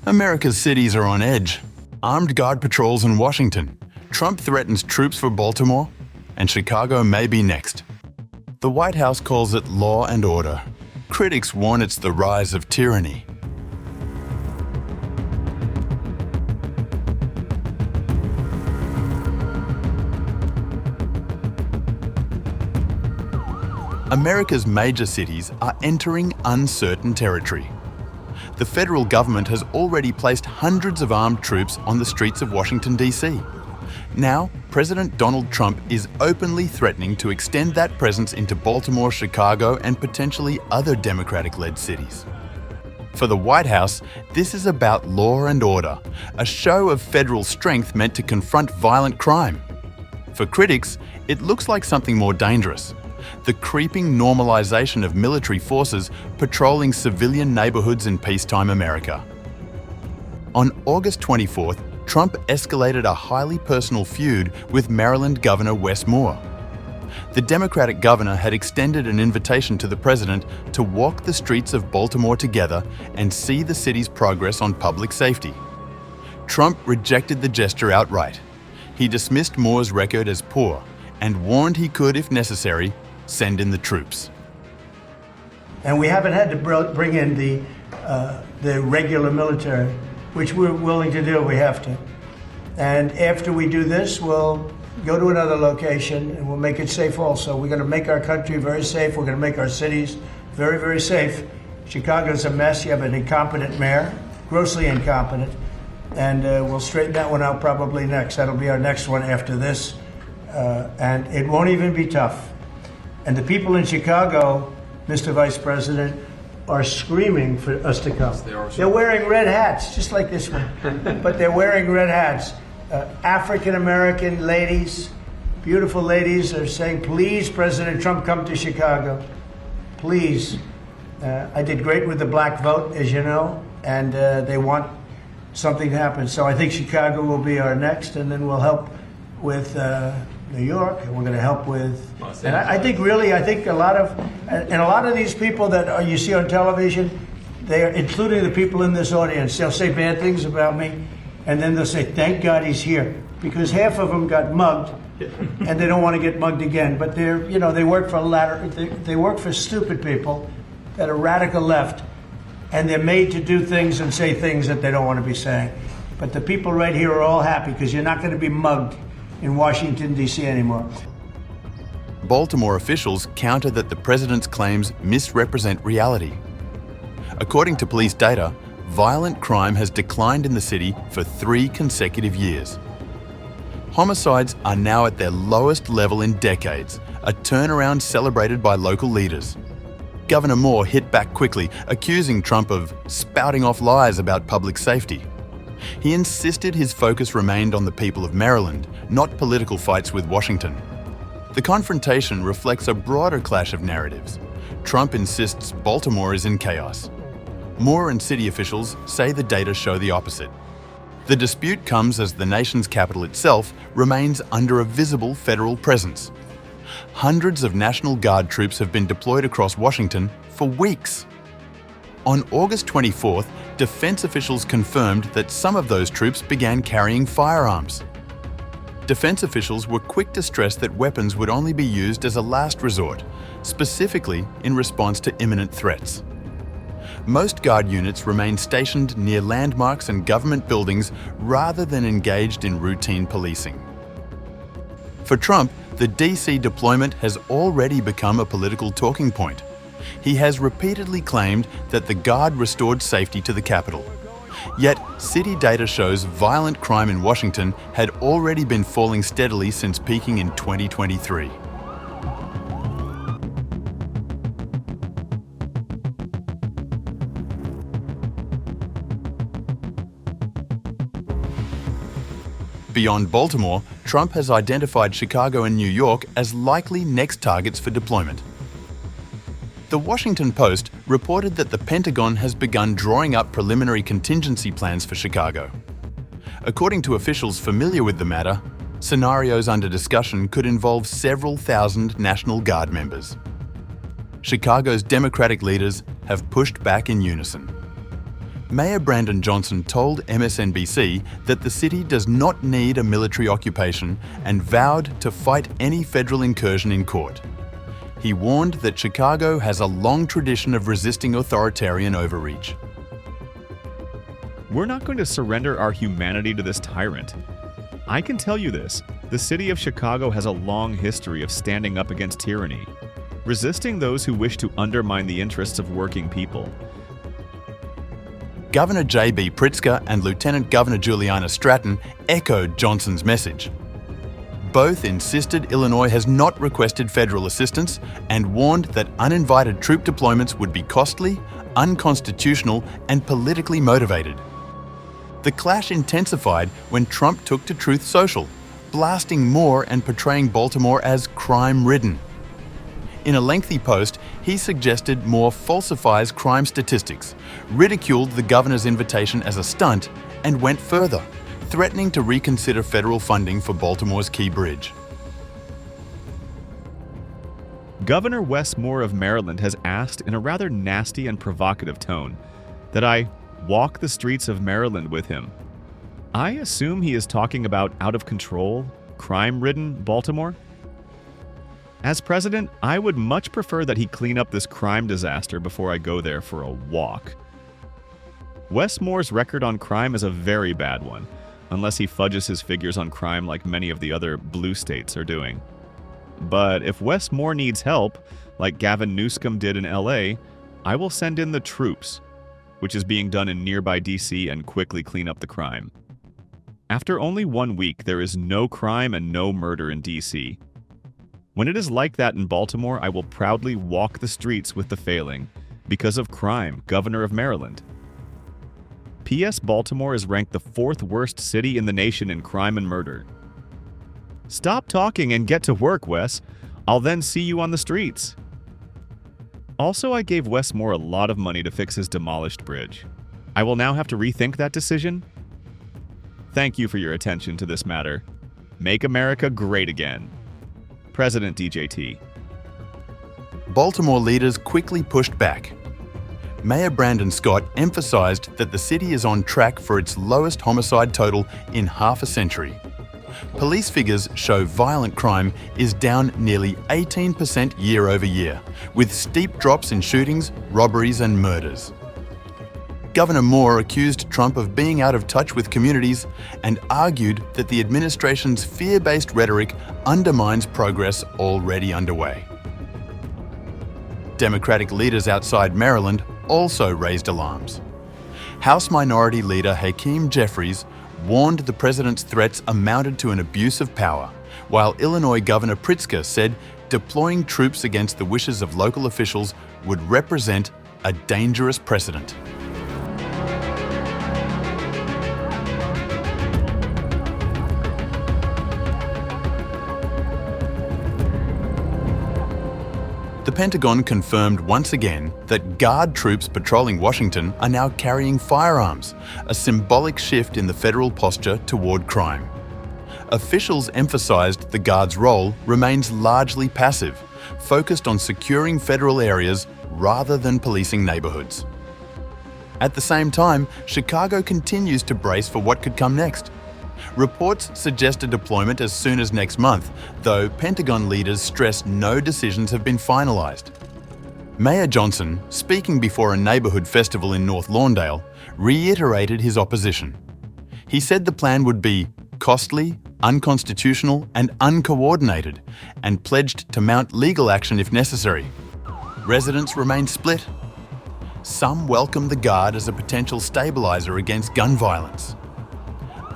America's cities are on edge. Armed guard patrols in Washington. Trump threatens troops for Baltimore, and Chicago may be next. The White House calls it law and order. Critics warn it's the rise of tyranny. America's major cities are entering uncertain territory. The federal government has already placed hundreds of armed troops on the streets of Washington, D.C. Now, President Donald Trump is openly threatening to extend that presence into Baltimore, Chicago, and potentially other Democratic-led cities. For the White House, this is about law and order, a show of federal strength meant to confront violent crime. For critics, it looks like something more dangerous: the creeping normalization of military forces patrolling civilian neighborhoods in peacetime America. On August 24th, Trump escalated a highly personal feud with Maryland Governor Wes Moore. The Democratic governor had extended an invitation to the president to walk the streets of Baltimore together and see the city's progress on public safety. Trump rejected the gesture outright. He dismissed Moore's record as poor and warned he could, if necessary, send in the troops. And we haven't had to bring in the regular military, which we're willing to do. We have to. And after we do this, we'll go to another location and we'll make it safe also. We're going to make our country very safe. We're going to make our cities very, very safe. Chicago's a mess. You have an incompetent mayor, grossly incompetent. And we'll straighten that one out probably next. That'll be our next one after this. And it won't even be tough. And the people in Chicago, Mr. Vice President, are screaming for us to come. They're wearing red hats, just like this one, but they're wearing red hats. African-American ladies, beautiful ladies, are saying, please, President Trump, come to Chicago. Please. I did great with the black vote, as you know, and they want something to happen. So I think Chicago will be our next, and then we'll help with New York, and we're going to help with, and I think a lot of these people that you see on television, they are, including the people in this audience, they'll say bad things about me, and then they'll say, thank God he's here, because half of them got mugged, and they don't want to get mugged again. But they're, you know, they work for stupid people that are radical left, and they're made to do things and say things that they don't want to be saying. But the people right here are all happy because you're not going to be mugged in Washington, D.C. anymore. Baltimore officials counter that the president's claims misrepresent reality. According to police data, violent crime has declined in the city for 3 consecutive years. Homicides are now at their lowest level in decades, a turnaround celebrated by local leaders. Governor Moore hit back quickly, accusing Trump of spouting off lies about public safety. He insisted his focus remained on the people of Maryland, not political fights with Washington. The confrontation reflects a broader clash of narratives. Trump insists Baltimore is in chaos. Moore and city officials say the data show the opposite. The dispute comes as the nation's capital itself remains under a visible federal presence. Hundreds of National Guard troops have been deployed across Washington for weeks. On August 24th, defense officials confirmed that some of those troops began carrying firearms. Defense officials were quick to stress that weapons would only be used as a last resort, specifically in response to imminent threats. Most Guard units remain stationed near landmarks and government buildings rather than engaged in routine policing. For Trump, the DC deployment has already become a political talking point. He has repeatedly claimed that the Guard restored safety to the Capitol. Yet, city data shows violent crime in Washington had already been falling steadily since peaking in 2023. Beyond Baltimore, Trump has identified Chicago and New York as likely next targets for deployment. The Washington Post reported that the Pentagon has begun drawing up preliminary contingency plans for Chicago. According to officials familiar with the matter, scenarios under discussion could involve several thousand National Guard members. Chicago's Democratic leaders have pushed back in unison. Mayor Brandon Johnson told MSNBC that the city does not need a military occupation and vowed to fight any federal incursion in court. He warned that Chicago has a long tradition of resisting authoritarian overreach. We're not going to surrender our humanity to this tyrant. I can tell you this, the city of Chicago has a long history of standing up against tyranny, resisting those who wish to undermine the interests of working people. Governor J.B. Pritzker and Lieutenant Governor Juliana Stratton echoed Johnson's message. Both insisted Illinois has not requested federal assistance and warned that uninvited troop deployments would be costly, unconstitutional, and politically motivated. The clash intensified when Trump took to Truth Social, blasting Moore and portraying Baltimore as crime-ridden. In a lengthy post, he suggested Moore falsifies crime statistics, ridiculed the governor's invitation as a stunt, and went further, threatening to reconsider federal funding for Baltimore's key bridge. Governor Wes Moore of Maryland has asked in a rather nasty and provocative tone that I walk the streets of Maryland with him. I assume he is talking about out-of-control, crime-ridden Baltimore? As president, I would much prefer that he clean up this crime disaster before I go there for a walk. Wes Moore's record on crime is a very bad one, unless he fudges his figures on crime like many of the other blue states are doing. But if Wes Moore needs help, like Gavin Newsom did in LA, I will send in the troops, which is being done in nearby DC, and quickly clean up the crime. After only 1 week, there is no crime and no murder in DC. When it is like that in Baltimore, I will proudly walk the streets with the failing, because of crime, Governor of Maryland. P.S. Baltimore is ranked the 4th worst city in the nation in crime and murder. Stop talking and get to work, Wes. I'll then see you on the streets. Also, I gave Wes Moore a lot of money to fix his demolished bridge. I will now have to rethink that decision. Thank you for your attention to this matter. Make America great again. President DJT. Baltimore leaders quickly pushed back. Mayor Brandon Scott emphasized that the city is on track for its lowest homicide total in half a century. Police figures show violent crime is down nearly 18% year over year, with steep drops in shootings, robberies, and murders. Governor Moore accused Trump of being out of touch with communities and argued that the administration's fear-based rhetoric undermines progress already underway. Democratic leaders outside Maryland also raised alarms. House Minority Leader Hakeem Jeffries warned the president's threats amounted to an abuse of power, while Illinois Governor Pritzker said deploying troops against the wishes of local officials would represent a dangerous precedent. The Pentagon confirmed once again that Guard troops patrolling Washington are now carrying firearms, a symbolic shift in the federal posture toward crime. Officials emphasized the Guard's role remains largely passive, focused on securing federal areas rather than policing neighborhoods. At the same time, Chicago continues to brace for what could come next. Reports suggest a deployment as soon as next month, though Pentagon leaders stress no decisions have been finalized. Mayor Johnson, speaking before a neighborhood festival in North Lawndale, reiterated his opposition. He said the plan would be costly, unconstitutional, and uncoordinated, and pledged to mount legal action if necessary. Residents remain split. Some welcome the Guard as a potential stabilizer against gun violence.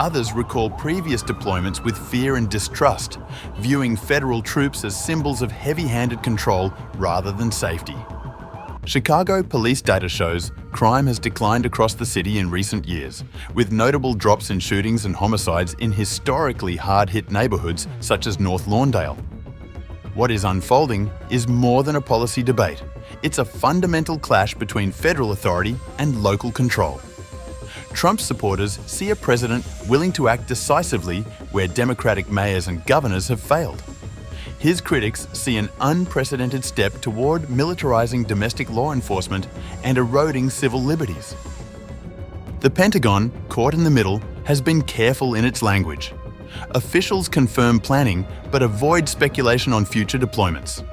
Others recall previous deployments with fear and distrust, viewing federal troops as symbols of heavy-handed control rather than safety. Chicago police data shows crime has declined across the city in recent years, with notable drops in shootings and homicides in historically hard-hit neighborhoods such as North Lawndale. What is unfolding is more than a policy debate. It's a fundamental clash between federal authority and local control. Trump's supporters see a president willing to act decisively where Democratic mayors and governors have failed. His critics see an unprecedented step toward militarizing domestic law enforcement and eroding civil liberties. The Pentagon, caught in the middle, has been careful in its language. Officials confirm planning but avoid speculation on future deployments.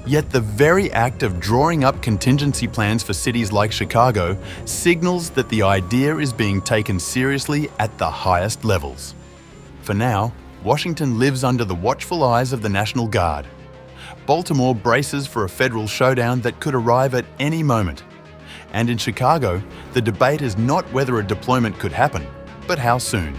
Yet the very act of drawing up contingency plans for cities like Chicago signals that the idea is being taken seriously at the highest levels. For now, Washington lives under the watchful eyes of the National Guard. Baltimore braces for a federal showdown that could arrive at any moment. And in Chicago, the debate is not whether a deployment could happen, but how soon.